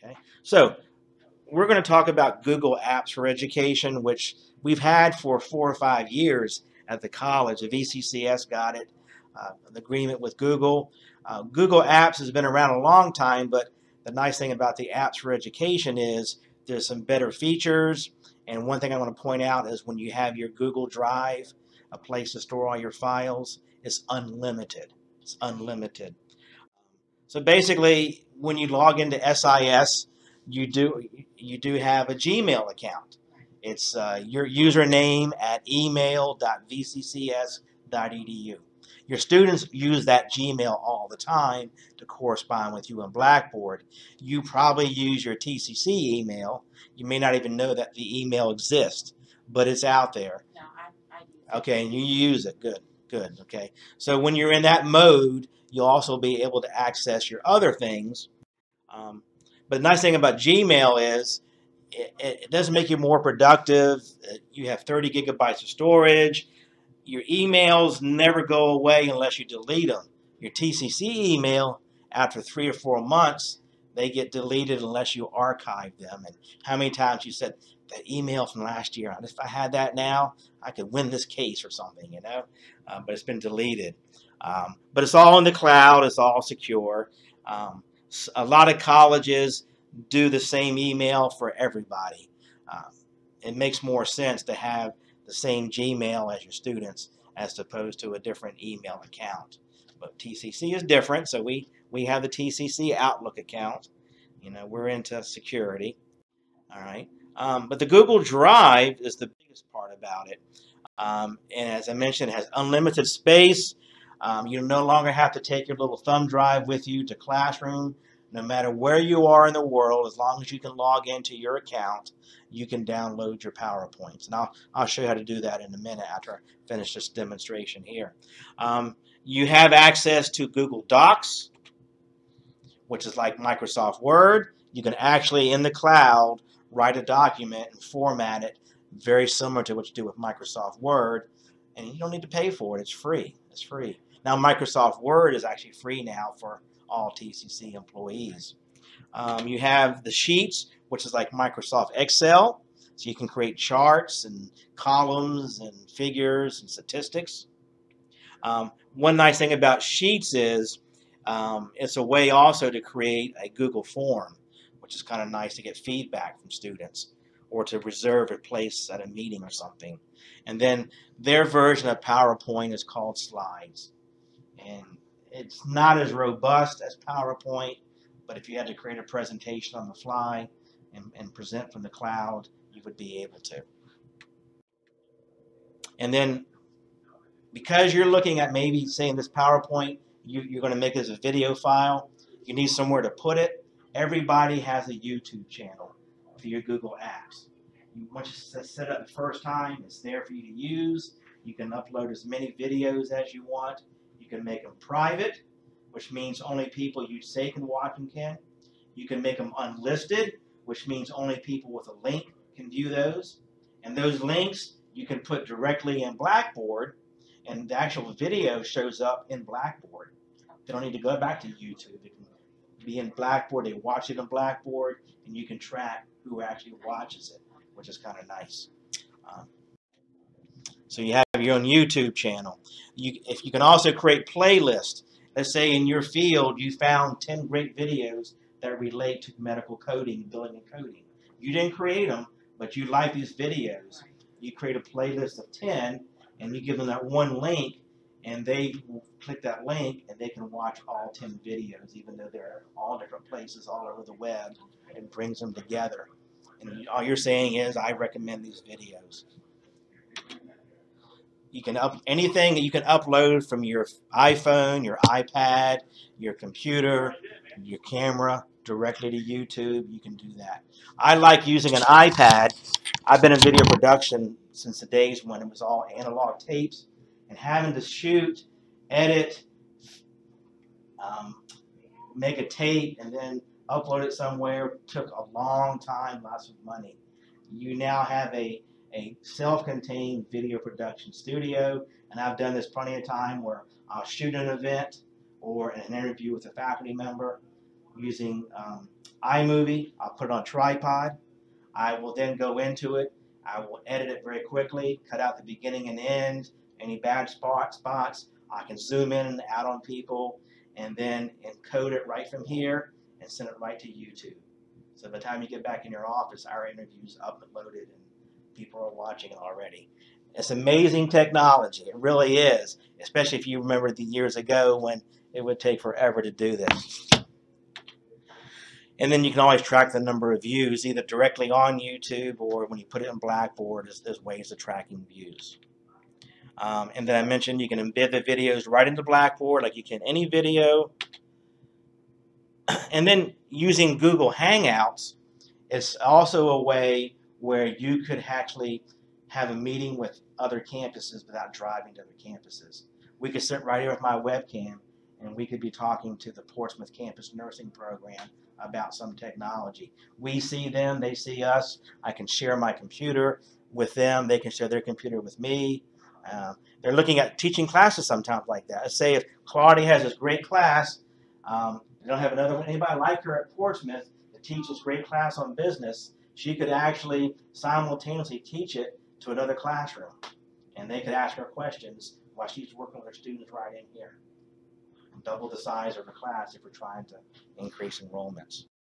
Okay, so we're going to talk about Google Apps for Education, which we've had for 4 or 5 years at the college. The VCCS got it, an agreement with Google. Google Apps has been around a long time, but the nice thing about the Apps for Education is there's some better features. And one thing I want to point out is when you have your Google Drive, a place to store all your files, it's unlimited. It's unlimited. So basically, when you log into SIS, you do have a Gmail account. It's your username at email.vccs.edu. Your students use that Gmail all the time to correspond with you in Blackboard. You probably use your TCC email. You may not even know that the email exists, but it's out there. No, I use it. Okay, and you use it. Good, good. Okay, so when you're in that mode, you'll also be able to access your other things. But the nice thing about Gmail is it doesn't make you more productive. You have 30 gigabytes of storage. Your emails never go away unless you delete them. Your TCC email, after 3 or 4 months, they get deleted unless you archive them. And how many times you said, that email from last year, if I had that now, I could win this case or something, you know? But it's been deleted. But it's all in the cloud. It's all secure. A lot of colleges do the same email for everybody. It makes more sense to have the same Gmail as your students as opposed to a different email account. But TCC is different, so we have the TCC Outlook account. You know, we're into security. All right. But the Google Drive is the biggest part about it. And as I mentioned, it has unlimited space. You no longer have to take your little thumb drive with you to classroom. No matter where you are in the world, as long as you can log into your account, you can download your PowerPoints. And I'll show you how to do that in a minute after I finish this demonstration here. You have access to Google Docs, which is like Microsoft Word. You can actually, in the cloud, write a document and format it very similar to what you do with Microsoft Word. And you don't need to pay for it. It's free. It's free. Now, Microsoft Word is actually free now for all TCC employees. You have the Sheets, which is like Microsoft Excel. So you can create charts and columns and figures and statistics. One nice thing about Sheets is it's a way also to create a Google form, which is kind of nice to get feedback from students or to reserve a place at a meeting or something. And then their version of PowerPoint is called Slides. And it's not as robust as PowerPoint, but if you had to create a presentation on the fly and present from the cloud, you would be able to. And then because you're looking at maybe saying this PowerPoint, you're going to make it as a video file, you need somewhere to put it. Everybody has a YouTube channel for your Google Apps. Once you set it up the first time, it's there for you to use. You can upload as many videos as you want. You can make them private, which means only people you say can watch them can. You can make them unlisted, which means only people with a link can view those. And those links you can put directly in Blackboard, and the actual video shows up in Blackboard. They don't need to go back to YouTube. It can be in Blackboard. They watch it in Blackboard, and you can track who actually watches it, which is kind of nice. So you have your own YouTube channel. If you can also create playlists. Let's say in your field you found 10 great videos that relate to medical coding, billing and coding. You didn't create them, but you like these videos. You create a playlist of 10, and you give them that one link, and they click that link, and they can watch all 10 videos, even though they're all different places all over the web. It brings them together. And all you're saying is, I recommend these videos. You can anything that you can upload from your iPhone, your iPad, your computer, your camera directly to YouTube. You can do that. I like using an iPad. I've been in video production since the days when it was all analog tapes, and having to shoot, edit, make a tape, and then upload it somewhere took a long time, lots of money. You now have a self-contained video production studio, and I've done this plenty of time where I'll shoot an event or an interview with a faculty member, using iMovie. I'll put it on a tripod. I will then go into it. I will edit it very quickly, cut out the beginning and end, any bad spots. I can zoom in and out on people, and then encode it right from here and send it right to YouTube. So by the time you get back in your office, our interview's up and loaded, and people are watching it already. It's amazing technology. It really is, especially if you remember the years ago when it would take forever to do this. And then you can always track the number of views, either directly on YouTube or when you put it in Blackboard, there's ways of tracking views. And then I mentioned you can embed the videos right into Blackboard like you can any video. And then using Google Hangouts is also a way where you could actually have a meeting with other campuses without driving to other campuses. We could sit right here with my webcam and we could be talking to the Portsmouth Campus Nursing Program about some technology. We see them, they see us. I can share my computer with them. They can share their computer with me. They're looking at teaching classes sometimes like that. Let's say if Claudia has this great class, they don't have anybody like her at Portsmouth to teach this great class on business. She could actually simultaneously teach it to another classroom, and they could ask her questions while she's working with her students right in here. Double the size of the class if we're trying to increase enrollments.